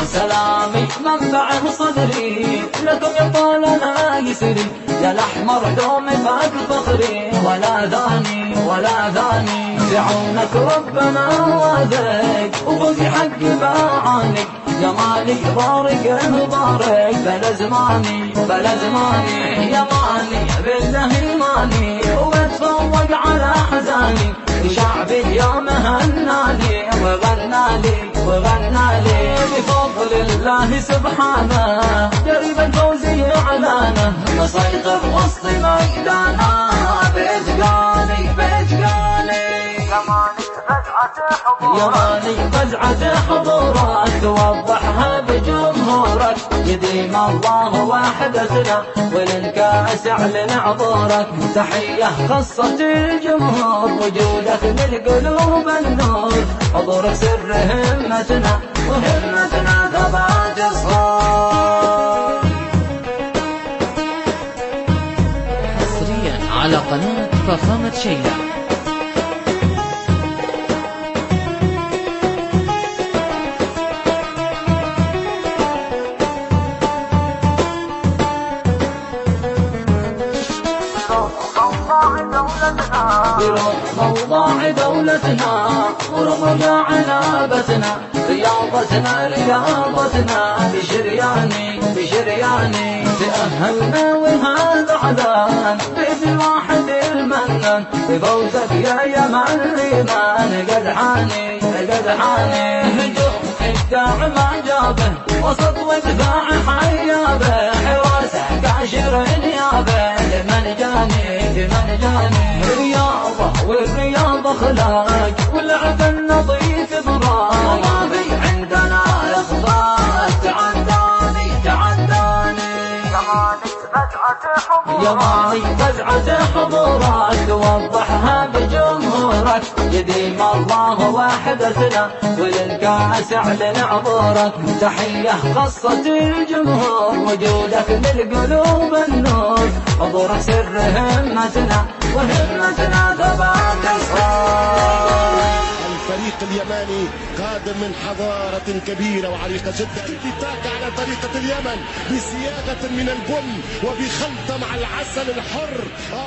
سلامي منبع صدري لكم يا طال لا يسري، يا الأحمر دوم فاق فخري، ولا ذاني ولا ذاني بعونك ربنا وادك وفوق حق بعانك، يا مالك بارك بارك بلا زماني بلا زماني، يا ماني بالله ماني واتفوق على حزاني، شعبي يا مهنالي وغنالي وغنالي بفضل الله سبحانه، درب الفوز يعلانه مسيطر وسط ميدانه، بإتقاني بإتقاني يا ماني فزعة حضورك توضحها بجمهورك، يديم الله وحدتنا وللكاس اعلن عبورك، تحية خاصة الجمهور وجودك للقلوب النور، حضورك سر همتنا وهمتنا ثبات الصور. حصريا على قناة فخامة شيلة. موضوع دولتنا ورمضاء عنابتنا، رياضتنا رياضتنا بشرياني بشرياني، تأهلنا وهذا عدان بإذن واحد المنان، بفوزك يا يمن الإيمان قدحاني قدحاني، هجوم إبداع ما جابه وسط ودفاع حيابه، حراسه كاشر نيابه لمن جاني لمن جاني، والرياضة خلاق واللعب النظيف براق، ما في عندنا إخفاق تعداني تعداني، يا ماني فزعة حضورك توضحها بجمهورك، يديم الله وحدتنا وللكاس اعلن عبورك، تحية خاصة الجمهور وجودك للقلوب النور، حضورك سر همتنا وهمتنا ثبات الصور. الفريق اليماني قادم من حضارة كبيرة وعريقة جدا، الاتفاق على طريقة اليمن بصياغة من البن وبخلطة مع العسل الحر.